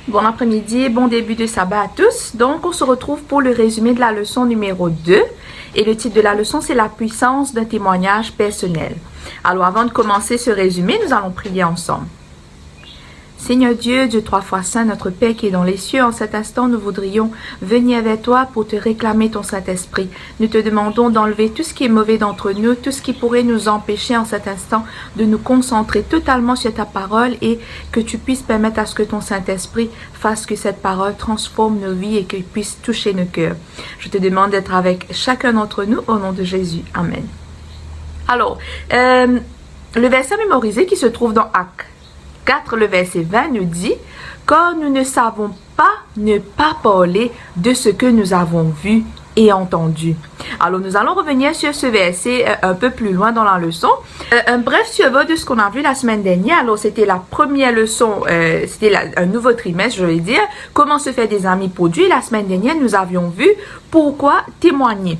Bon après-midi, bon début de sabbat à tous. Donc, on se retrouve pour le résumé de la leçon numéro 2. Et le titre de la leçon, c'est la puissance d'un témoignage personnel. Alors, avant de commencer ce résumé, nous allons prier ensemble. Seigneur Dieu, Dieu trois fois saint, notre Père qui est dans les cieux, en cet instant, nous voudrions venir vers toi pour te réclamer ton Saint-Esprit. Nous te demandons d'enlever tout ce qui est mauvais d'entre nous, tout ce qui pourrait nous empêcher en cet instant de nous concentrer totalement sur ta parole et que tu puisses permettre à ce que ton Saint-Esprit fasse que cette parole transforme nos vies et qu'il puisse toucher nos cœurs. Je te demande d'être avec chacun d'entre nous au nom de Jésus. Amen. Alors, le verset mémorisé qui se trouve dans Actes 4, le verset 20 nous dit « Car nous ne savons pas ne pas parler de ce que nous avons vu et entendu. » Alors, nous allons revenir sur ce verset un peu plus loin dans la leçon. Un bref survol de ce qu'on a vu la semaine dernière. Alors, c'était la première leçon, c'était un nouveau trimestre, je vais dire. Comment se faire des amis produits. La semaine dernière, nous avions vu pourquoi témoigner.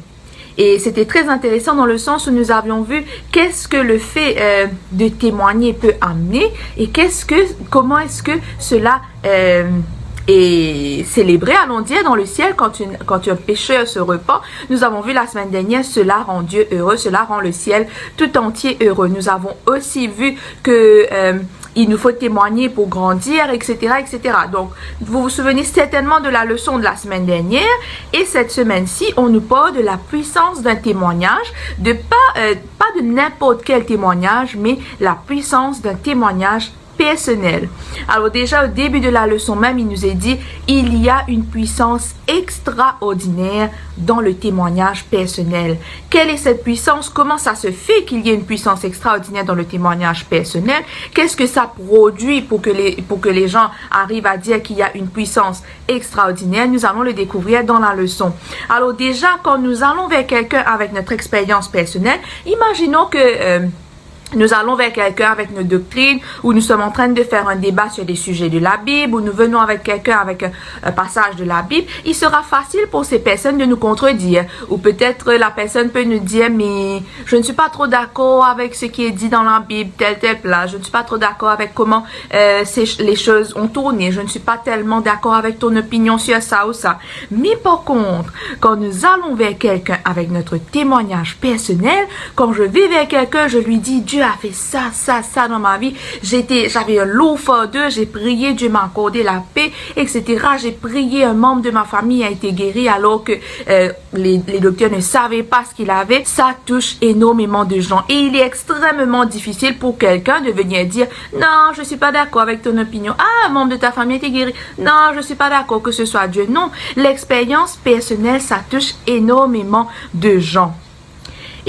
Et c'était très intéressant dans le sens où nous avions vu qu'est-ce que le fait de témoigner peut amener et comment est-ce que cela est célébré, allons dire, dans le ciel quand un pécheur se repent. Nous avons vu la semaine dernière, cela rend Dieu heureux, cela rend le ciel tout entier heureux. Nous avons aussi vu que il nous faut témoigner pour grandir, etc., etc. Donc, vous vous souvenez certainement de la leçon de la semaine dernière. Et cette semaine-ci, on nous parle de la puissance d'un témoignage, pas de n'importe quel témoignage, mais la puissance d'un témoignage personnel. Alors déjà au début de la leçon même, il nous est dit il y a une puissance extraordinaire dans le témoignage personnel. Quelle est cette puissance? Comment ça se fait qu'il y ait une puissance extraordinaire dans le témoignage personnel? Qu'est-ce que ça produit pour que les gens arrivent à dire qu'il y a une puissance extraordinaire? Nous allons le découvrir dans la leçon. Alors déjà, quand nous allons vers quelqu'un avec notre expérience personnelle, imaginons que nous allons vers quelqu'un avec nos doctrines, ou nous sommes en train de faire un débat sur des sujets de la Bible, ou nous venons avec quelqu'un avec un passage de la Bible. Il sera facile pour ces personnes de nous contredire. Ou peut-être la personne peut nous dire, mais je ne suis pas trop d'accord avec ce qui est dit dans la Bible, tel place. Je ne suis pas trop d'accord avec comment les choses ont tourné. Je ne suis pas tellement d'accord avec ton opinion sur ça ou ça. Mais par contre, quand nous allons vers quelqu'un avec notre témoignage personnel, quand je vais vers quelqu'un, je lui dis, Dieu a fait ça dans ma vie. J'avais un lourd fardeau, j'ai prié, Dieu m'a accordé la paix, etc. J'ai prié, un membre de ma famille a été guéri alors que les docteurs ne savaient pas ce qu'il avait. Ça touche énormément de gens. Et il est extrêmement difficile pour quelqu'un de venir dire, non, je suis pas d'accord avec ton opinion. Ah, un membre de ta famille a été guéri. Non, je suis pas d'accord que ce soit Dieu. Non, l'expérience personnelle, ça touche énormément de gens.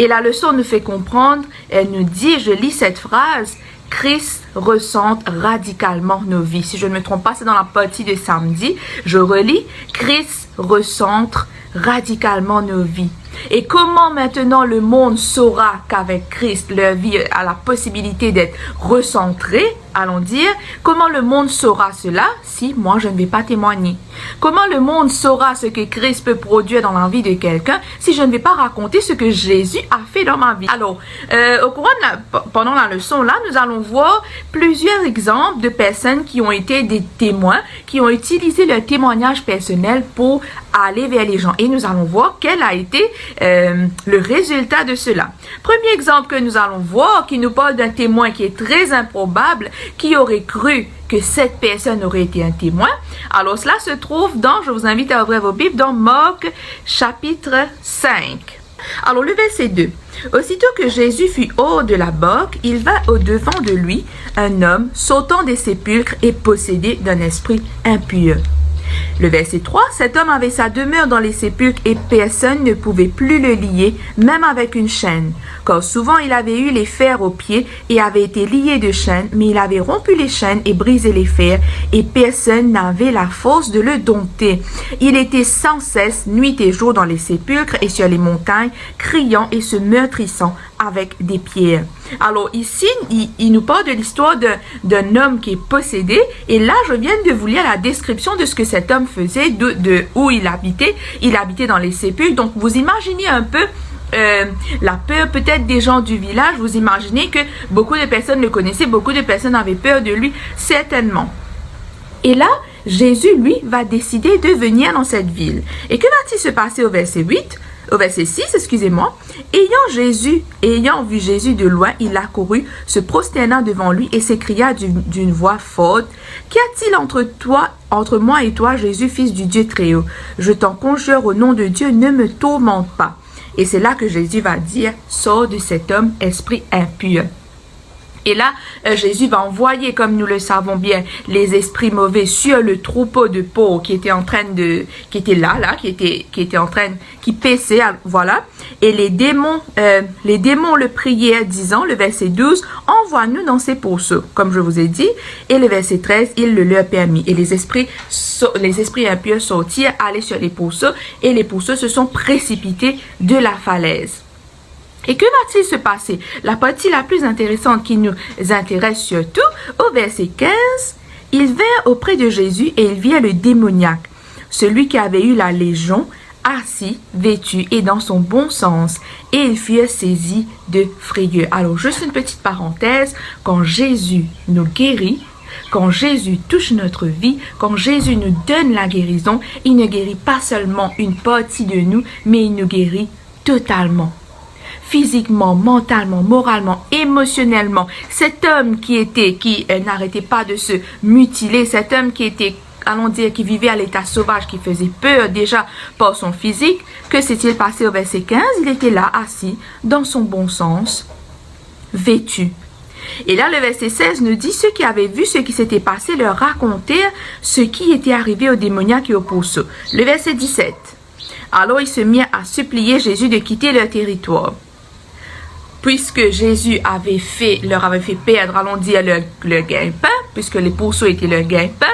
Et la leçon nous fait comprendre, elle nous dit, je lis cette phrase, Christ recentre radicalement nos vies. Si je ne me trompe pas, c'est dans la partie de samedi. Je relis, Christ recentre radicalement nos vies. Et comment maintenant le monde saura qu'avec Christ, leur vie a la possibilité d'être recentrée, allons dire, comment le monde saura cela si moi je ne vais pas témoigner? Comment le monde saura ce que Christ peut produire dans la vie de quelqu'un si je ne vais pas raconter ce que Jésus a fait dans ma vie? Alors, pendant la leçon là, nous allons voir plusieurs exemples de personnes qui ont été des témoins, qui ont utilisé leur témoignage personnel pour aller vers les gens. Et nous allons voir quel a été le résultat de cela. Premier exemple que nous allons voir, qui nous parle d'un témoin qui est très improbable, qui aurait cru que cette personne aurait été un témoin. Alors cela se trouve dans, je vous invite à ouvrir vos Bibles, dans Marc chapitre 5. Alors le verset 2. Aussitôt que Jésus fut hors de la barque, il vint au-devant de lui un homme sautant des sépulcres et possédé d'un esprit impur. Le verset 3, cet homme avait sa demeure dans les sépulcres et personne ne pouvait plus le lier, même avec une chaîne. Car souvent il avait eu les fers aux pieds et avait été lié de chaînes, mais il avait rompu les chaînes et brisé les fers, et personne n'avait la force de le dompter. Il était sans cesse, nuit et jour, dans les sépulcres et sur les montagnes, criant et se meurtrissant avec des pierres. Alors ici, il nous parle de l'histoire d'un homme qui est possédé. Et là, je viens de vous lire la description de ce que cet homme faisait, de où il habitait. Il habitait dans les sépulcres. Donc, vous imaginez un peu la peur peut-être des gens du village. Vous imaginez que beaucoup de personnes le connaissaient, beaucoup de personnes avaient peur de lui, certainement. Et là, Jésus, lui, va décider de venir dans cette ville. Et que va-t-il se passer au verset 6, excusez-moi. Ayant vu Jésus de loin, il accourut, se prosterna devant lui et s'écria d'une voix forte, « Qu'y a-t-il entre moi et toi, Jésus, fils du Dieu très haut? Je t'en conjure au nom de Dieu, ne me tourmente pas. » Et c'est là que Jésus va dire, « Sors de cet homme, esprit impur. » Et là, Jésus va envoyer, comme nous le savons bien, les esprits mauvais sur le troupeau de pauvres qui était qui paissait, voilà. Et les démons le priaient, disant, le verset 12, envoie-nous dans ces pourceaux, comme je vous ai dit. Et le verset 13, il le leur permit. Et les esprits impurs sortirent, allaient sur les pourceaux, et les pourceaux se sont précipités de la falaise. Et que va-t-il se passer? La partie la plus intéressante qui nous intéresse surtout, au verset 15, il vint auprès de Jésus et il vit le démoniaque, celui qui avait eu la légion, assis, vêtu et dans son bon sens, et ils furent saisis de frayeur. Alors, juste une petite parenthèse, quand Jésus nous guérit, quand Jésus touche notre vie, quand Jésus nous donne la guérison, il ne guérit pas seulement une partie de nous, mais il nous guérit totalement. Physiquement, mentalement, moralement, émotionnellement. Cet homme qui n'arrêtait pas de se mutiler, cet homme qui vivait à l'état sauvage, qui faisait peur déjà par son physique, que s'est-il passé au verset 15? Il était là, assis, dans son bon sens, vêtu. Et là, le verset 16 nous dit, ceux qui avaient vu ce qui s'était passé leur racontèrent ce qui était arrivé au démoniaque et au pourceau. Le verset 17. Alors, ils se mirent à supplier Jésus de quitter leur territoire. Puisque Jésus leur avait fait perdre, allons dire, leur gagne-pain, puisque les pourceaux étaient leur gagne-pain,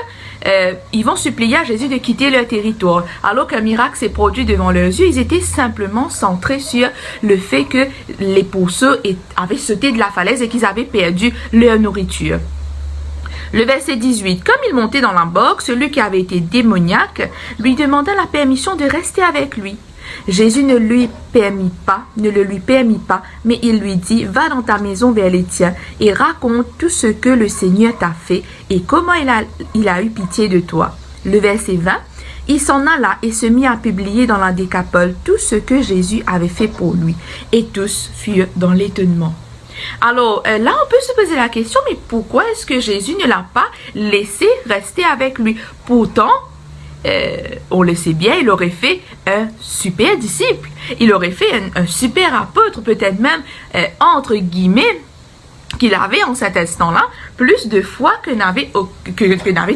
ils vont supplier à Jésus de quitter leur territoire. Alors qu'un miracle s'est produit devant leurs yeux, ils étaient simplement centrés sur le fait que les pourceaux avaient sauté de la falaise et qu'ils avaient perdu leur nourriture. Le verset 18. Comme il montait dans la barque, celui qui avait été démoniaque lui demanda la permission de rester avec lui. Jésus ne le lui permit pas, mais il lui dit, va dans ta maison vers les tiens et raconte tout ce que le Seigneur t'a fait et comment il a eu pitié de toi. Le verset 20, il s'en alla et se mit à publier dans la Décapole tout ce que Jésus avait fait pour lui, et tous furent dans l'étonnement. Alors là, on peut se poser la question, mais pourquoi est-ce que Jésus ne l'a pas laissé rester avec lui? Pourtant, on le sait bien, il aurait fait un super disciple. Il aurait fait un super apôtre, peut-être même, entre guillemets, qu'il avait en cet instant-là, plus de foi que n'avaient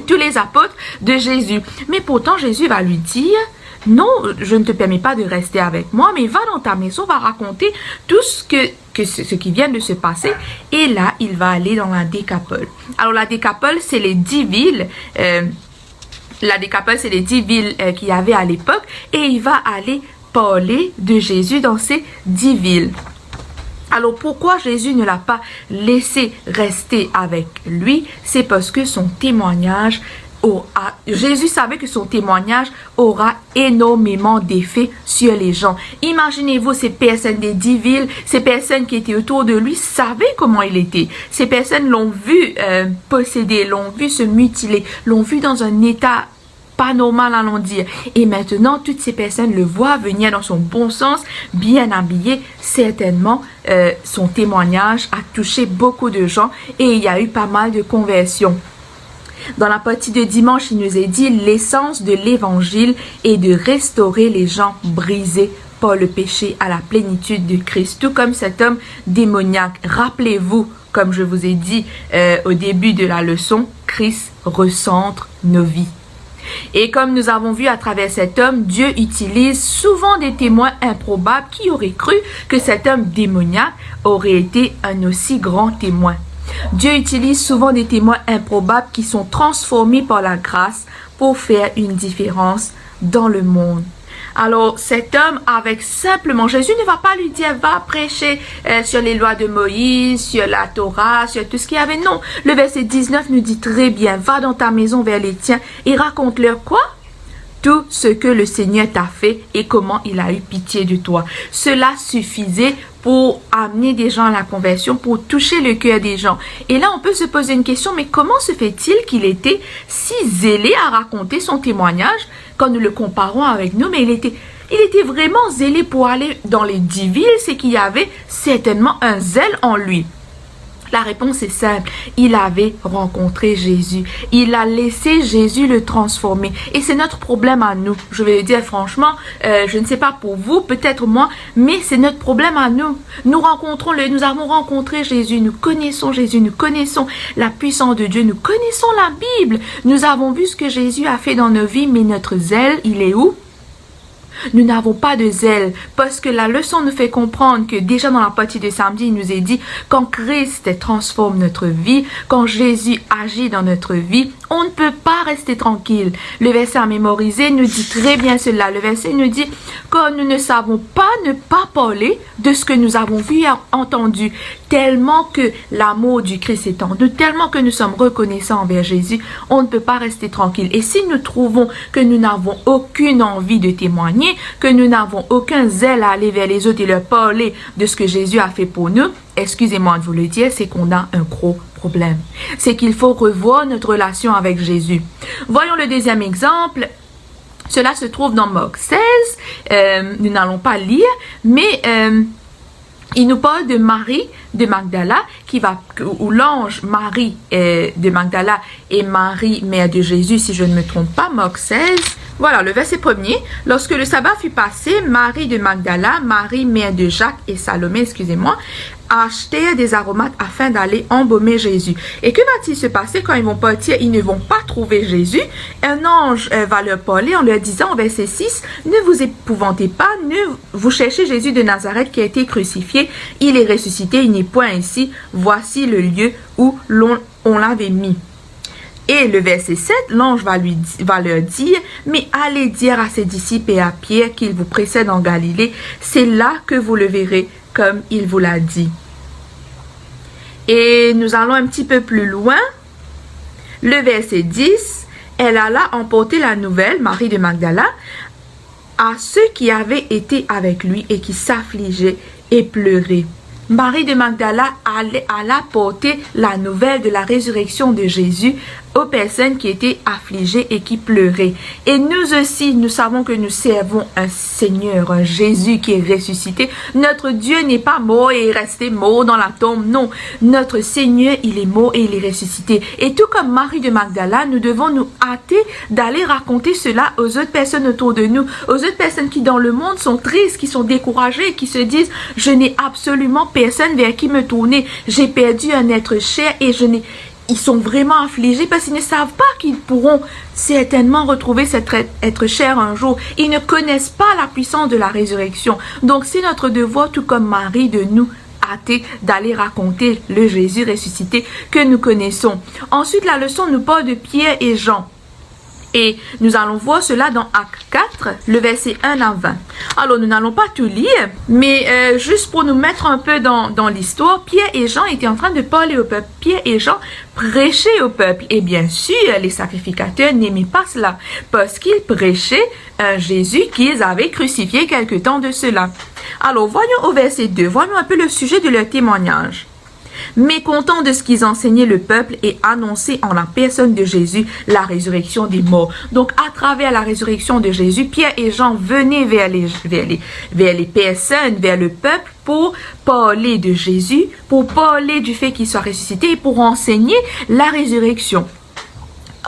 tous les apôtres de Jésus. Mais pourtant, Jésus va lui dire, non, je ne te permets pas de rester avec moi, mais va dans ta maison, va raconter tout ce qui vient de se passer. Et là, il va aller dans la Décapole. Alors, la Décapole, c'est les 10 villes qu'il y avait à l'époque, et il va aller parler de Jésus dans ces 10 villes. Alors pourquoi Jésus ne l'a pas laissé rester avec lui? C'est parce que Jésus savait que son témoignage aura énormément d'effet sur les gens. Imaginez-vous ces personnes des 10 villes, ces personnes qui étaient autour de lui savaient comment il était. Ces personnes l'ont vu posséder, l'ont vu se mutiler, l'ont vu dans un état pas normal, allons dire. Et maintenant, toutes ces personnes le voient venir dans son bon sens, bien habillé. Certainement, son témoignage a touché beaucoup de gens et il y a eu pas mal de conversions. Dans la partie de dimanche, il nous est dit l'essence de l'évangile est de restaurer les gens brisés par le péché à la plénitude de Christ. Tout comme cet homme démoniaque. Rappelez-vous, comme je vous ai dit au début de la leçon, Christ recentre nos vies. Et comme nous avons vu à travers cet homme, Dieu utilise souvent des témoins improbables qui auraient cru que cet homme démoniaque aurait été un aussi grand témoin. Dieu utilise souvent des témoins improbables qui sont transformés par la grâce pour faire une différence dans le monde. Alors cet homme, avec simplement, Jésus ne va pas lui dire va prêcher sur les lois de Moïse, sur la Torah, sur tout ce qu'il y avait. Non, le verset 19 nous dit très bien, va dans ta maison vers les tiens et raconte-leur quoi? Tout ce que le Seigneur t'a fait et comment il a eu pitié de toi. Cela suffisait pour amener des gens à la conversion, pour toucher le cœur des gens. Et là, on peut se poser une question, mais comment se fait-il qu'il était si zélé à raconter son témoignage quand nous le comparons avec nous? Mais il était vraiment zélé pour aller dans les 10 villes, c'est qu'il y avait certainement un zèle en lui. La réponse est simple. Il avait rencontré Jésus. Il a laissé Jésus le transformer. Et c'est notre problème à nous. Je vais le dire franchement, je ne sais pas pour vous, peut-être moi, mais c'est notre problème à nous. Nous avons rencontré Jésus. Nous connaissons Jésus. Nous connaissons la puissance de Dieu. Nous connaissons la Bible. Nous avons vu ce que Jésus a fait dans nos vies, mais notre zèle, il est où? Nous n'avons pas de zèle parce que la leçon nous fait comprendre que déjà dans la partie de samedi, il nous est dit quand Christ transforme notre vie, quand Jésus agit dans notre vie, on ne peut pas rester tranquille. Le verset à mémoriser nous dit très bien cela. Le verset nous dit que nous ne savons pas ne pas parler de ce que nous avons vu et entendu, tellement que l'amour du Christ est en nous, tellement que nous sommes reconnaissants envers Jésus, on ne peut pas rester tranquille. Et si nous trouvons que nous n'avons aucune envie de témoigner, que nous n'avons aucun zèle à aller vers les autres et leur parler de ce que Jésus a fait pour nous, excusez-moi de vous le dire, c'est qu'on a un gros problème. C'est qu'il faut revoir notre relation avec Jésus. Voyons le deuxième exemple. Cela se trouve dans Marc 16. Nous n'allons pas lire, mais il nous parle de Marie de Magdala, où l'ange Marie de Magdala et Marie, mère de Jésus, si je ne me trompe pas, Marc 16. Voilà, le verset 1er. Lorsque le sabbat fut passé, Marie de Magdala, Marie, mère de Jacques et Salomé, excusez-moi, achetèrent des aromates afin d'aller embaumer Jésus. Et que va-t-il se passer quand ils vont partir? Ils ne vont pas trouver Jésus. Un ange va leur parler en leur disant, au verset 6, « Ne vous épouvantez pas, vous cherchez Jésus de Nazareth qui a été crucifié. Il est ressuscité, il n'est point ici. Voici le lieu où on l'avait mis. » Et le verset 7, l'ange va leur dire, « Mais allez dire à ses disciples et à Pierre qu'il vous précède en Galilée. C'est là que vous le verrez, comme il vous l'a dit. » Et nous allons un petit peu plus loin. Le verset 10, « Elle alla emporter la nouvelle, Marie de Magdala, à ceux qui avaient été avec lui et qui s'affligeaient et pleuraient. » Marie de Magdala alla porter la nouvelle de la résurrection de Jésus aux personnes qui étaient affligées et qui pleuraient. Et nous aussi, nous savons que nous servons un Seigneur, un Jésus qui est ressuscité. Notre Dieu n'est pas mort et est resté mort dans la tombe. Non, notre Seigneur, il est mort et il est ressuscité. Et tout comme Marie de Magdala, nous devons nous hâter d'aller raconter cela aux autres personnes autour de nous, aux autres personnes qui dans le monde sont tristes, qui sont découragées, qui se disent « Je n'ai absolument personne vers qui me tourner. J'ai perdu un être cher et ils sont vraiment affligés parce qu'ils ne savent pas qu'ils pourront certainement retrouver cet être cher un jour. Ils ne connaissent pas la puissance de la résurrection. Donc, c'est notre devoir, tout comme Marie, de nous hâter d'aller raconter le Jésus ressuscité que nous connaissons. Ensuite, la leçon nous parle de Pierre et Jean. Et nous allons voir cela dans Actes 4, le verset 1 à 20. Alors, nous n'allons pas tout lire, mais juste pour nous mettre un peu dans l'histoire, Pierre et Jean étaient en train de parler au peuple. Pierre et Jean prêchaient au peuple. Et bien sûr, les sacrificateurs n'aimaient pas cela, parce qu'ils prêchaient un Jésus qu'ils avaient crucifié quelque temps de cela. Alors, voyons au verset 2, voyons un peu le sujet de leur témoignage. Mécontents de ce qu'ils enseignaient le peuple et annonçaient en la personne de Jésus la résurrection des morts. Donc, à travers la résurrection de Jésus, Pierre et Jean venaient vers les personnes, vers le peuple pour parler de Jésus, pour parler du fait qu'il soit ressuscité et pour enseigner la résurrection.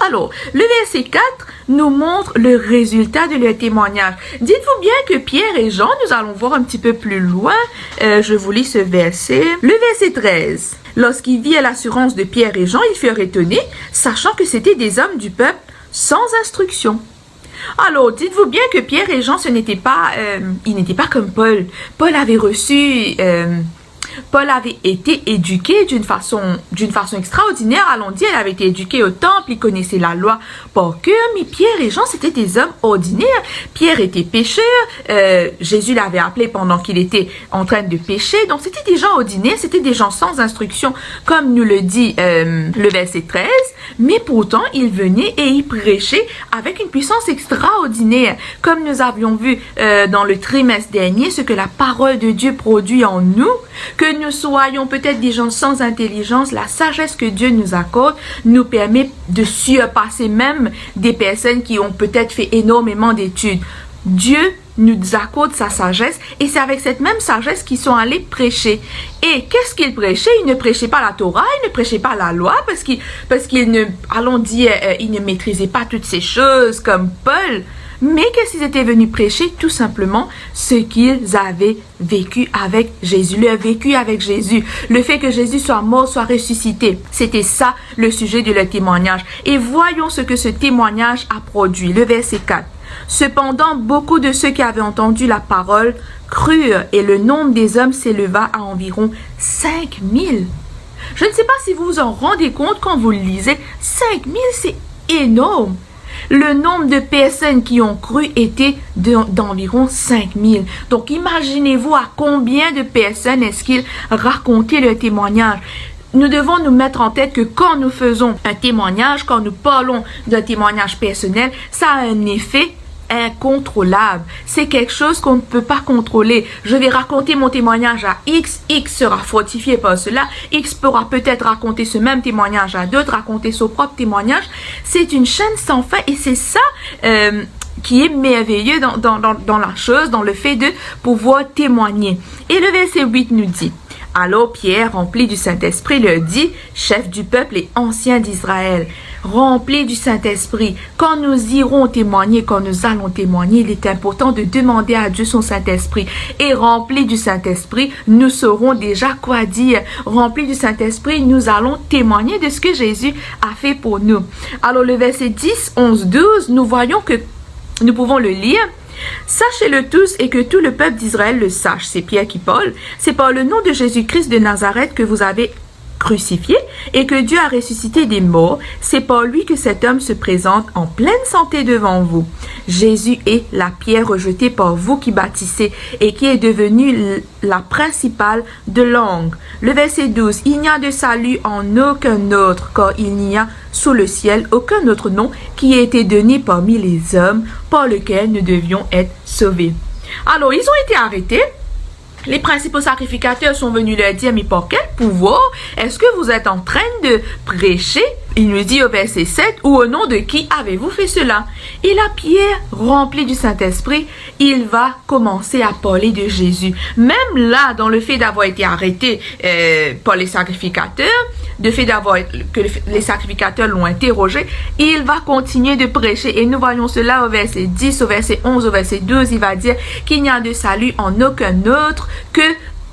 Alors, le verset 4 nous montre le résultat de leur témoignage. Dites-vous bien que Pierre et Jean, nous allons voir un petit peu plus loin, je vous lis ce verset. Le verset 13. Lorsqu'ils virent l'assurance de Pierre et Jean, ils furent étonnés, sachant que c'étaient des hommes du peuple sans instruction. Alors, dites-vous bien que Pierre et Jean, ils n'étaient pas comme Paul. Paul avait reçu Paul avait été éduqué d'une façon extraordinaire. Allons dire, il avait été éduqué au temple, il connaissait la loi par cœur, mais Pierre et Jean, c'était des hommes ordinaires. Pierre était pécheur, Jésus l'avait appelé pendant qu'il était en train de pécher, donc c'était des gens ordinaires, c'était des gens sans instruction, comme nous le dit le verset 13, mais pourtant, ils venaient et ils prêchaient avec une puissance extraordinaire, comme nous avions vu dans le trimestre dernier, ce que la parole de Dieu produit en nous, que nous soyons peut-être des gens sans intelligence, la sagesse que Dieu nous accorde nous permet de surpasser même des personnes qui ont peut-être fait énormément d'études. Dieu nous accorde sa sagesse et c'est avec cette même sagesse qu'ils sont allés prêcher. Et qu'est-ce qu'ils prêchaient? Ils ne prêchaient pas la Torah, ils ne prêchaient pas la loi parce qu'ils ne, allons dire, ils ne maîtrisaient pas toutes ces choses comme Paul. Mais qu'est-ce qu'ils étaient venus prêcher? Tout simplement ce qu'ils avaient vécu avec Jésus, leur vécu avec Jésus, le fait que Jésus soit mort, soit ressuscité. C'était ça le sujet de leur témoignage. Et voyons ce que ce témoignage a produit. Le verset 4. Cependant, beaucoup de ceux qui avaient entendu la parole crurent et le nombre des hommes s'éleva à environ 5000. Je ne sais pas si vous vous en rendez compte quand vous le lisez. 5000, c'est énorme. Le nombre de personnes qui ont cru était d'environ 5000. Donc, imaginez-vous à combien de personnes est-ce qu'ils racontaient leur témoignage. Nous devons nous mettre en tête que quand nous faisons un témoignage, quand nous parlons d'un témoignage personnel, ça a un effet incontrôlable. C'est quelque chose qu'on ne peut pas contrôler. Je vais raconter mon témoignage à X, X sera fortifié par cela, X pourra peut-être raconter ce même témoignage à d'autres, raconter son propre témoignage. C'est une chaîne sans fin et c'est ça qui est merveilleux dans la chose, dans le fait de pouvoir témoigner. Et le verset 8 nous dit: alors Pierre, rempli du Saint-Esprit, leur dit, chef du peuple et ancien d'Israël, rempli du Saint-Esprit, quand nous irons témoigner, quand nous allons témoigner, il est important de demander à Dieu son Saint-Esprit. Et rempli du Saint-Esprit, nous saurons déjà quoi dire. Rempli du Saint-Esprit, nous allons témoigner de ce que Jésus a fait pour nous. Alors le verset 10, 11, 12, nous voyons que nous pouvons le lire. Sachez-le tous et que tout le peuple d'Israël le sache. C'est Pierre qui parle. C'est par le nom de Jésus-Christ de Nazareth que vous avez crucifié et que Dieu a ressuscité des morts. C'est par lui que cet homme se présente en pleine santé devant vous. Jésus est la pierre rejetée par vous qui bâtissez et qui est devenue la principale de l'angle. Le verset 12. Il n'y a de salut en aucun autre, car il n'y a sous le ciel aucun autre nom qui ait été donné parmi les hommes par lequel nous devions être sauvés. Alors, ils ont été arrêtés. Les principaux sacrificateurs sont venus leur dire, mais par quel pouvoir est-ce que vous êtes en train de prêcher? Il nous dit au verset 7, ou au nom de qui avez-vous fait cela? Et là, Pierre, rempli du Saint-Esprit, il va commencer à parler de Jésus. Même là, dans le fait d'avoir été arrêté par les sacrificateurs, le fait que les sacrificateurs l'ont interrogé, il va continuer de prêcher. Et nous voyons cela au verset 10, au verset 11, au verset 12. Il va dire qu'il n'y a de salut en aucun autre que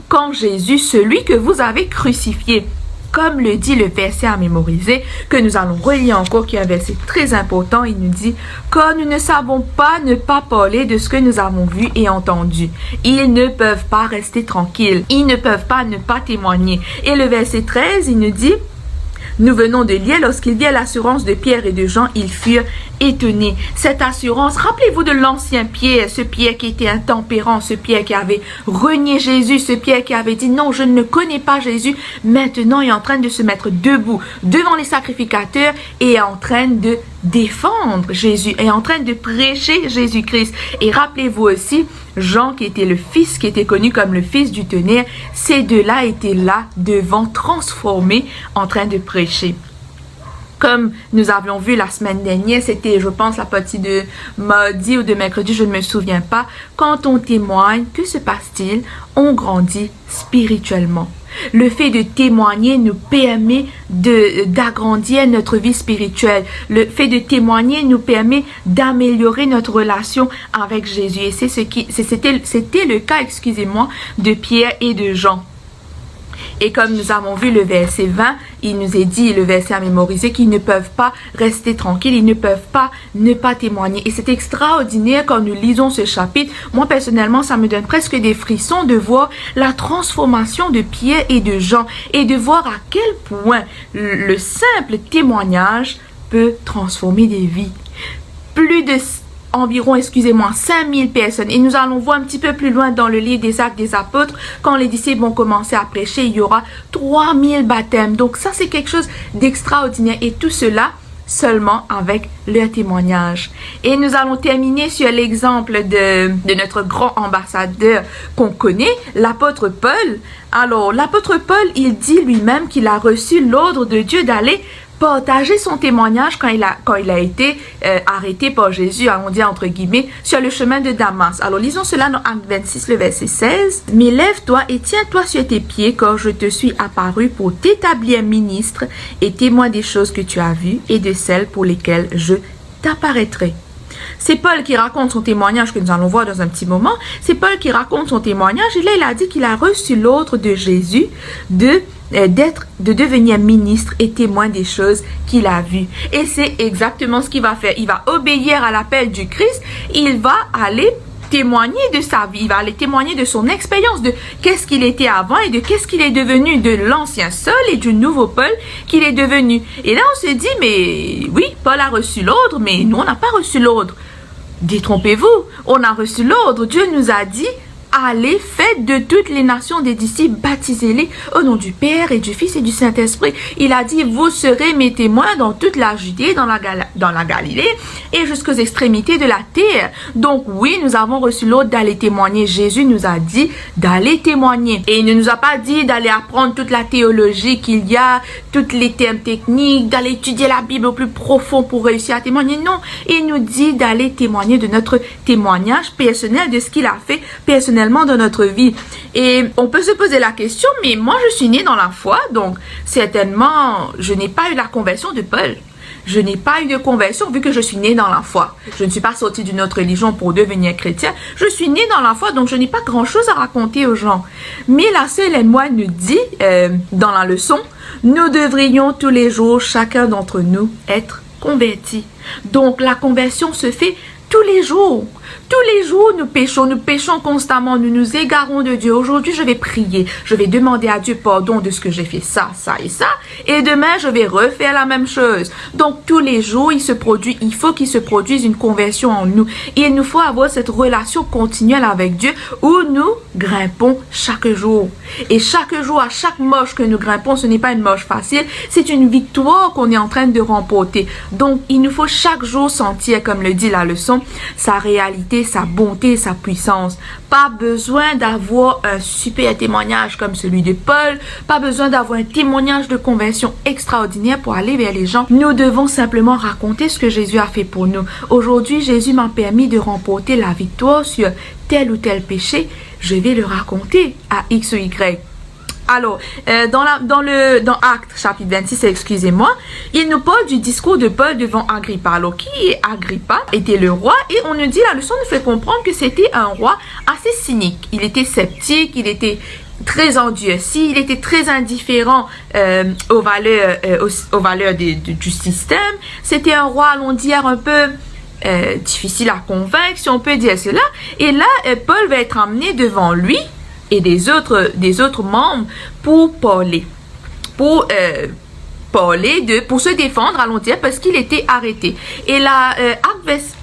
qu'en Jésus, celui que vous avez crucifié. Comme le dit le verset à mémoriser, que nous allons relire encore, qui est un verset très important, il nous dit « Car nous ne savons pas ne pas parler de ce que nous avons vu et entendu. » Ils ne peuvent pas rester tranquilles. Ils ne peuvent pas ne pas témoigner. Et le verset 13, il nous dit « Nous venons de lire, lorsqu'ils virent l'assurance de Pierre et de Jean, ils furent étonnés. » Cette assurance, rappelez-vous de l'ancien Pierre, ce Pierre qui était intempérant, ce Pierre qui avait renié Jésus, ce Pierre qui avait dit non, je ne connais pas Jésus. Maintenant, il est en train de se mettre debout devant les sacrificateurs et est en train de défendre Jésus, est en train de prêcher Jésus-Christ. Et rappelez-vous aussi, Jean qui était le fils, qui était connu comme le fils du tonnerre, ces deux-là étaient là devant, transformés, en train de prêcher. Comme nous avions vu la semaine dernière, c'était, je pense, la partie de mardi ou de mercredi, je ne me souviens pas. Quand on témoigne, que se passe-t-il? On grandit spirituellement. Le fait de témoigner nous permet d'agrandir notre vie spirituelle. Le fait de témoigner nous permet d'améliorer notre relation avec Jésus. Et c'était le cas, excusez-moi, de Pierre et de Jean. Et comme nous avons vu le verset 20, il nous est dit, le verset à mémoriser, qu'ils ne peuvent pas rester tranquilles, ils ne peuvent pas ne pas témoigner. Et c'est extraordinaire quand nous lisons ce chapitre. Moi, personnellement, ça me donne presque des frissons de voir la transformation de Pierre et de Jean et de voir à quel point le simple témoignage peut transformer des vies. Environ 5000 personnes. Et nous allons voir un petit peu plus loin dans le livre des Actes des Apôtres, quand les disciples vont commencer à prêcher, il y aura 3000 baptêmes. Donc ça, c'est quelque chose d'extraordinaire. Et tout cela seulement avec leur témoignage. Et nous allons terminer sur l'exemple de notre grand ambassadeur qu'on connaît, l'apôtre Paul. Alors, l'apôtre Paul, il dit lui-même qu'il a reçu l'ordre de Dieu d'aller partager son témoignage quand il a été arrêté par Jésus, on dit entre guillemets, sur le chemin de Damas. Alors lisons cela dans Acte 26, le verset 16. « Mais lève-toi et tiens-toi sur tes pieds, car je te suis apparu pour t'établir ministre et témoin des choses que tu as vues et de celles pour lesquelles je t'apparaîtrai. » C'est Paul qui raconte son témoignage que nous allons voir dans un petit moment. C'est Paul qui raconte son témoignage et là il a dit qu'il a reçu l'ordre de Jésus de devenir ministre et témoin des choses qu'il a vues. Et c'est exactement ce qu'il va faire. Il va obéir à l'appel du Christ. Il va aller témoigner de sa vie. Il va aller témoigner de son expérience, de qu'est-ce qu'il était avant et de qu'est-ce qu'il est devenu, de l'ancien Saul et du nouveau Paul qu'il est devenu. Et là, on se dit, mais oui, Paul a reçu l'ordre, mais nous, on n'a pas reçu l'ordre. Détrompez-vous, on a reçu l'ordre. Dieu nous a dit, allez, faites de toutes les nations des disciples, baptisez-les au nom du Père et du Fils et du Saint-Esprit. Il a dit, vous serez mes témoins dans toute la Judée, dans la Galilée et jusqu'aux extrémités de la terre. Donc oui, nous avons reçu l'ordre d'aller témoigner. Jésus nous a dit d'aller témoigner. Et il ne nous a pas dit d'aller apprendre toute la théologie qu'il y a, tous les termes techniques, d'aller étudier la Bible au plus profond pour réussir à témoigner. Non, il nous dit d'aller témoigner de notre témoignage personnel, de ce qu'il a fait personnellement dans notre vie. Et on peut se poser la question, mais moi je suis née dans la foi, donc certainement je n'ai pas eu la conversion de Paul. Je n'ai pas eu de conversion vu que je suis née dans la foi. Je ne suis pas sortie d'une autre religion pour devenir chrétien. Je suis née dans la foi, donc je n'ai pas grand-chose à raconter aux gens. Mais la sœur Hélène White nous dit dans la leçon, nous devrions tous les jours, chacun d'entre nous, être convertis. Donc la conversion se fait tous les jours. Tous les jours, nous péchons constamment, nous nous égarons de Dieu. Aujourd'hui, je vais prier, je vais demander à Dieu pardon de ce que j'ai fait ça, ça et ça. Et demain, je vais refaire la même chose. Donc, tous les jours, il faut qu'il se produise une conversion en nous. Et il nous faut avoir cette relation continuelle avec Dieu où nous grimpons chaque jour. Et chaque jour, à chaque marche que nous grimpons, ce n'est pas une marche facile, c'est une victoire qu'on est en train de remporter. Donc, il nous faut chaque jour sentir, comme le dit la leçon, sa réalité, sa bonté, sa puissance. Pas besoin d'avoir un super témoignage comme celui de Paul, pas besoin d'avoir un témoignage de conversion extraordinaire pour aller vers les gens. Nous devons simplement raconter ce que Jésus a fait pour nous. Aujourd'hui, Jésus m'a permis de remporter la victoire sur tel ou tel péché. Je vais le raconter à X ou Y. Alors, dans Actes, chapitre 26, excusez-moi, il nous parle du discours de Paul devant Agrippa. Alors, qui est Agrippa? Était le roi, et on nous dit, la leçon nous fait comprendre que c'était un roi assez cynique. Il était sceptique, il était très endurci, il était très indifférent aux valeurs du système. C'était un roi, allons dire, un peu difficile à convaincre, si on peut dire cela. Et là, Paul va être amené devant lui et des autres membres pour parler, pour se défendre, allons dire, parce qu'il était arrêté. Et là,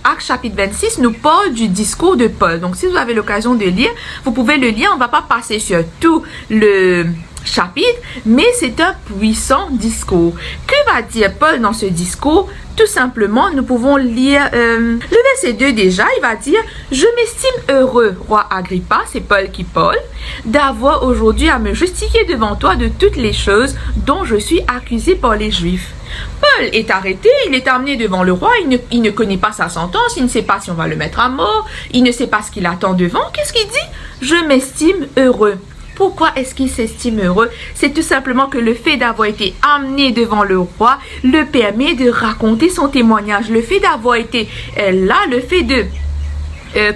Actes chapitre 26 nous parle du discours de Paul. Donc, si vous avez l'occasion de lire, vous pouvez le lire. On ne va pas passer sur tout le chapitre, mais c'est un puissant discours. Que va dire Paul dans ce discours? Tout simplement, nous pouvons lire le verset 2 déjà. Il va dire, je m'estime heureux, roi Agrippa, c'est Paul qui parle, d'avoir aujourd'hui à me justifier devant toi de toutes les choses dont je suis accusé par les Juifs. Paul est arrêté, il est amené devant le roi, il ne connaît pas sa sentence, il ne sait pas si on va le mettre à mort, il ne sait pas ce qu'il attend devant. Qu'est-ce qu'il dit? Je m'estime heureux. Pourquoi est-ce qu'il s'estime heureux? C'est tout simplement que le fait d'avoir été amené devant le roi le permet de raconter son témoignage. Le fait d'avoir été là, le fait de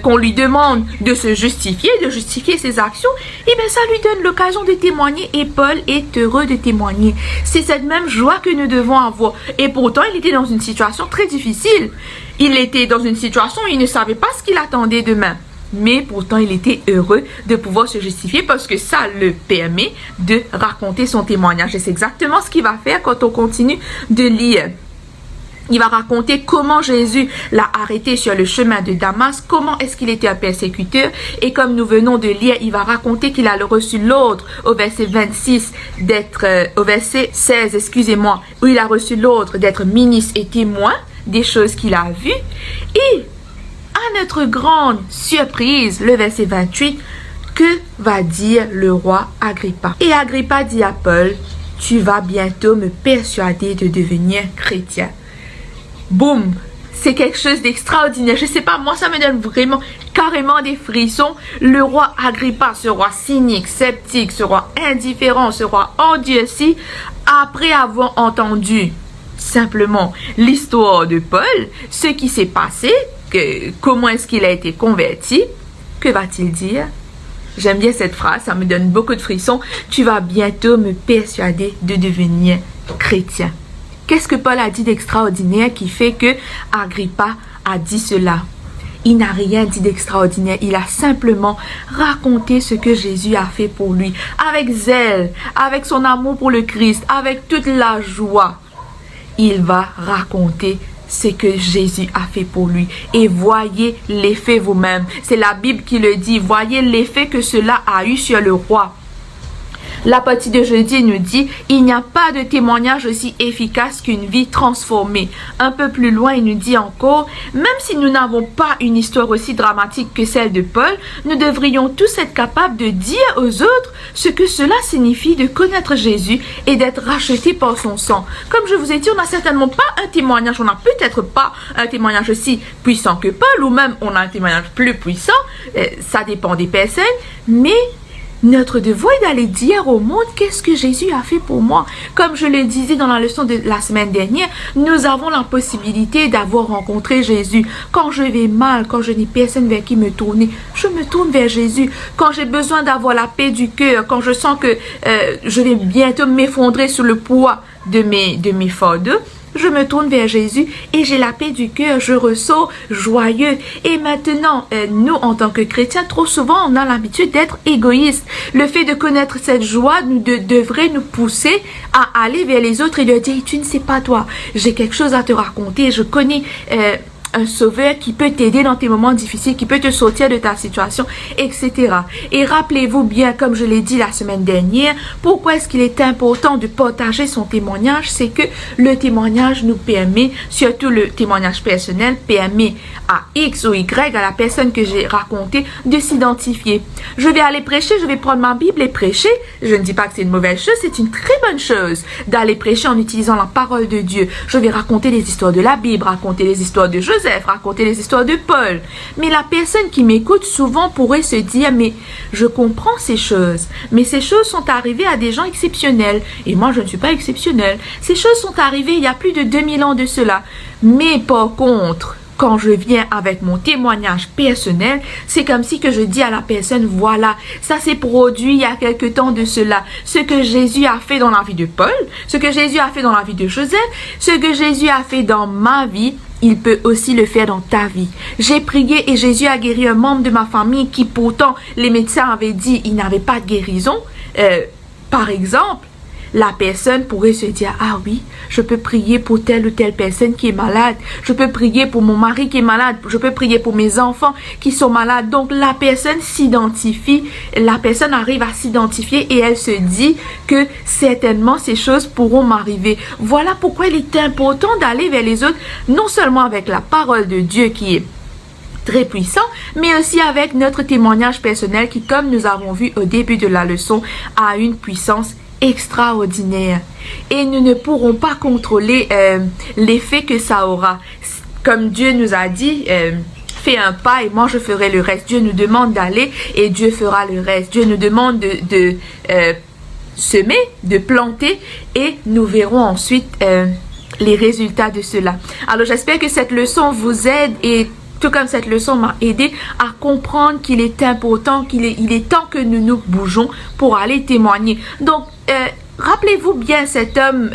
qu'on lui demande de se justifier, de justifier ses actions, eh bien ça lui donne l'occasion de témoigner et Paul est heureux de témoigner. C'est cette même joie que nous devons avoir. Et pourtant, il était dans une situation très difficile. Il était dans une situation où il ne savait pas ce qu'il attendait demain. Mais pourtant, il était heureux de pouvoir se justifier parce que ça le permet de raconter son témoignage. Et c'est exactement ce qu'il va faire quand on continue de lire. Il va raconter comment Jésus l'a arrêté sur le chemin de Damas, comment est-ce qu'il était un persécuteur. Et comme nous venons de lire, il va raconter qu'il a reçu l'ordre au verset 26 au verset 16, excusez-moi, où il a reçu l'ordre d'être ministre et témoin des choses qu'il a vues. Et à notre grande surprise, le verset 28, que va dire le roi Agrippa? Et Agrippa dit à Paul, tu vas bientôt me persuader de devenir chrétien. Boum! C'est quelque chose d'extraordinaire. Je sais pas, moi ça me donne vraiment carrément des frissons. Le roi Agrippa, ce roi cynique, sceptique, ce roi indifférent, ce roi endurci, après avoir entendu simplement l'histoire de Paul, ce qui s'est passé, comment est-ce qu'il a été converti, que va-t-il dire? J'aime bien cette phrase, ça me donne beaucoup de frissons. Tu vas bientôt me persuader de devenir chrétien. Qu'est-ce que Paul a dit d'extraordinaire qui fait que Agrippa a dit cela? Il n'a rien dit d'extraordinaire. Il a simplement raconté ce que Jésus a fait pour lui. Avec zèle, avec son amour pour le Christ, avec toute la joie. Il va raconter ce que Jésus a fait pour lui. Et voyez l'effet vous-même. C'est la Bible qui le dit. Voyez l'effet que cela a eu sur le roi. La partie de jeudi nous dit, il n'y a pas de témoignage aussi efficace qu'une vie transformée. Un peu plus loin, il nous dit encore, même si nous n'avons pas une histoire aussi dramatique que celle de Paul, nous devrions tous être capables de dire aux autres ce que cela signifie de connaître Jésus et d'être rachetés par son sang. Comme je vous ai dit, on n'a certainement pas un témoignage, on n'a peut-être pas un témoignage aussi puissant que Paul, ou même on a un témoignage plus puissant, ça dépend des personnes, mais notre devoir est d'aller dire au monde qu'est-ce que Jésus a fait pour moi. Comme je le disais dans la leçon de la semaine dernière, nous avons la possibilité d'avoir rencontré Jésus. Quand je vais mal, quand je n'ai personne vers qui me tourner, je me tourne vers Jésus. Quand j'ai besoin d'avoir la paix du cœur, quand je sens que je vais bientôt m'effondrer sous le poids de mes fardeaux, je me tourne vers Jésus et j'ai la paix du cœur, je ressors joyeux. Et maintenant, nous, en tant que chrétiens, trop souvent, on a l'habitude d'être égoïstes. Le fait de connaître cette joie devrait nous pousser à aller vers les autres et leur dire, tu ne sais pas toi, j'ai quelque chose à te raconter, je connais un sauveur qui peut t'aider dans tes moments difficiles, qui peut te sortir de ta situation, etc. Et rappelez-vous bien, comme je l'ai dit la semaine dernière, pourquoi est-ce qu'il est important de partager son témoignage? C'est que le témoignage nous permet, surtout le témoignage personnel, permet à X ou Y, à la personne que j'ai racontée, de s'identifier. Je vais aller prêcher, je vais prendre ma Bible et prêcher. Je ne dis pas que c'est une mauvaise chose, c'est une très bonne chose d'aller prêcher en utilisant la parole de Dieu. Je vais raconter les histoires de la Bible, raconter les histoires de Joseph, raconter les histoires de Paul. Mais la personne qui m'écoute souvent pourrait se dire, mais je comprends ces choses, mais ces choses sont arrivées à des gens exceptionnels. Et moi, je ne suis pas exceptionnel. Ces choses sont arrivées il y a plus de 2000 ans de cela. Mais par contre, quand je viens avec mon témoignage personnel, c'est comme si que je dis à la personne, voilà, ça s'est produit il y a quelque temps de cela. Ce que Jésus a fait dans la vie de Paul, ce que Jésus a fait dans la vie de Joseph, ce que Jésus a fait dans ma vie, il peut aussi le faire dans ta vie. J'ai prié et Jésus a guéri un membre de ma famille qui pourtant les médecins avaient dit il n'avait pas de guérison. Par exemple, la personne pourrait se dire, ah oui, je peux prier pour telle ou telle personne qui est malade. Je peux prier pour mon mari qui est malade. Je peux prier pour mes enfants qui sont malades. Donc, la personne s'identifie. La personne arrive à s'identifier et elle se dit que certainement ces choses pourront m'arriver. Voilà pourquoi il est important d'aller vers les autres, non seulement avec la parole de Dieu qui est très puissant, mais aussi avec notre témoignage personnel qui, comme nous avons vu au début de la leçon, a une puissance extraordinaire. Et nous ne pourrons pas contrôler l'effet que ça aura. Comme Dieu nous a dit, fais un pas et moi je ferai le reste. Dieu nous demande d'aller et Dieu fera le reste. Dieu nous demande de semer, de planter et nous verrons ensuite les résultats de cela. Alors j'espère que cette leçon vous aide et Tout comme cette leçon m'a aidé à comprendre qu'il est important, il est temps que nous nous bougeons pour aller témoigner. Donc, rappelez-vous bien cet homme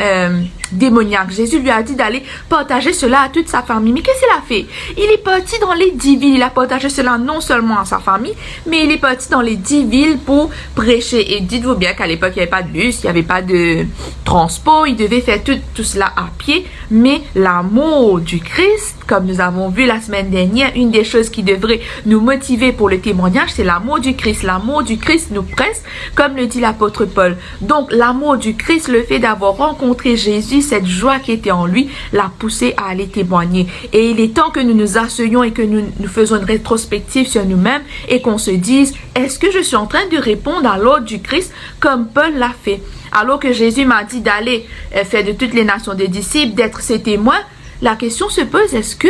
démoniaque. Jésus lui a dit d'aller partager cela à toute sa famille. Mais qu'est-ce qu'il a fait? Il est parti dans les 10 villes. Il a partagé cela non seulement à sa famille, mais il est parti dans les 10 villes pour prêcher. Et dites-vous bien qu'à l'époque, il n'y avait pas de bus, il n'y avait pas de transport. Il devait faire tout cela à pied. Mais l'amour du Christ, comme nous avons vu la semaine dernière, une des choses qui devrait nous motiver pour le témoignage, c'est l'amour du Christ. L'amour du Christ nous presse, comme le dit l'apôtre Paul. Donc, l'amour du Christ, le fait d'avoir rencontré Jésus, cette joie qui était en lui, l'a poussé à aller témoigner. Et il est temps que nous nous asseyons et que nous faisons une rétrospective sur nous-mêmes et qu'on se dise, est-ce que je suis en train de répondre à l'ordre du Christ comme Paul l'a fait? Alors que Jésus m'a dit d'aller faire de toutes les nations des disciples, d'être ses témoins, la question se pose, est-ce que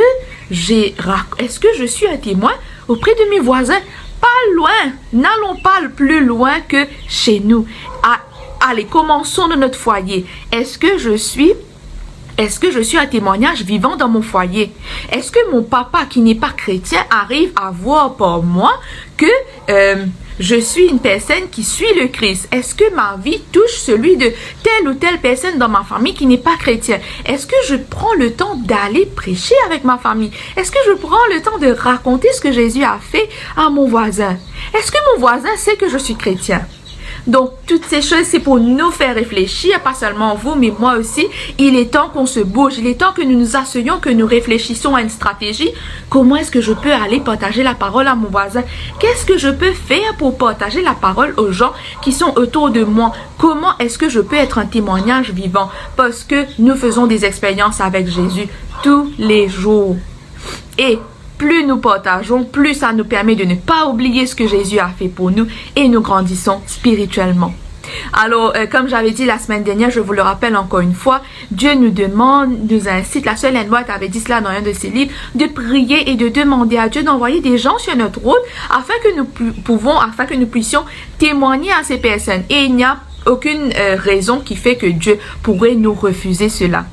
je suis un témoin auprès de mes voisins? Pas loin, n'allons pas plus loin que chez nous. Allez, commençons de notre foyer. Est-ce que je suis un témoignage vivant dans mon foyer? Est-ce que mon papa qui n'est pas chrétien arrive à voir par moi que je suis une personne qui suit le Christ? Est-ce que ma vie touche celui de telle ou telle personne dans ma famille qui n'est pas chrétien? Est-ce que je prends le temps d'aller prêcher avec ma famille? Est-ce que je prends le temps de raconter ce que Jésus a fait à mon voisin? Est-ce que mon voisin sait que je suis chrétien? Donc, toutes ces choses, c'est pour nous faire réfléchir, pas seulement vous, mais moi aussi. Il est temps qu'on se bouge. Il est temps que nous nous asseyons, que nous réfléchissions à une stratégie. Comment est-ce que je peux aller partager la parole à mon voisin? Qu'est-ce que je peux faire pour partager la parole aux gens qui sont autour de moi? Comment est-ce que je peux être un témoignage vivant? Parce que nous faisons des expériences avec Jésus tous les jours. Et plus nous partageons, plus ça nous permet de ne pas oublier ce que Jésus a fait pour nous et nous grandissons spirituellement. Alors, comme j'avais dit la semaine dernière, je vous le rappelle encore une fois, Dieu nous demande, nous incite, la sœur Ellen White avait dit cela dans un de ses livres, de prier et de demander à Dieu d'envoyer des gens sur notre route afin que nous puissions témoigner à ces personnes. Et il n'y a aucune raison qui fait que Dieu pourrait nous refuser cela.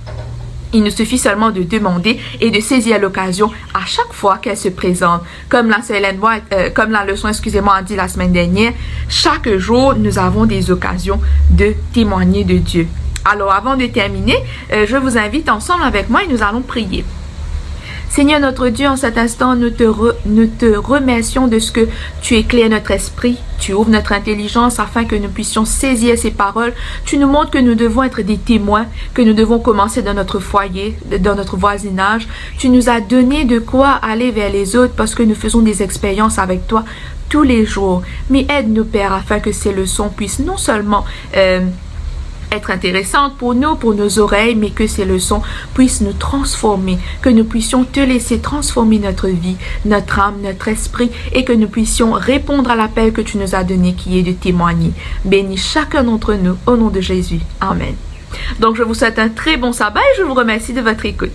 Il nous suffit seulement de demander et de saisir l'occasion à chaque fois qu'elle se présente. Comme la leçon, a dit la semaine dernière, chaque jour, nous avons des occasions de témoigner de Dieu. Alors, avant de terminer, je vous invite ensemble avec moi et nous allons prier. Seigneur notre Dieu, en cet instant, nous te remercions de ce que tu éclaires notre esprit, tu ouvres notre intelligence afin que nous puissions saisir ces paroles. Tu nous montres que nous devons être des témoins, que nous devons commencer dans notre foyer, dans notre voisinage. Tu nous as donné de quoi aller vers les autres parce que nous faisons des expériences avec toi tous les jours. Mais aide-nous, Père, afin que ces leçons puissent non seulement être intéressante pour nous, pour nos oreilles, mais que ces leçons puissent nous transformer, que nous puissions te laisser transformer notre vie, notre âme, notre esprit, et que nous puissions répondre à l'appel que tu nous as donné, qui est de témoigner. Bénis chacun d'entre nous, au nom de Jésus. Amen. Donc, je vous souhaite un très bon sabbat et je vous remercie de votre écoute.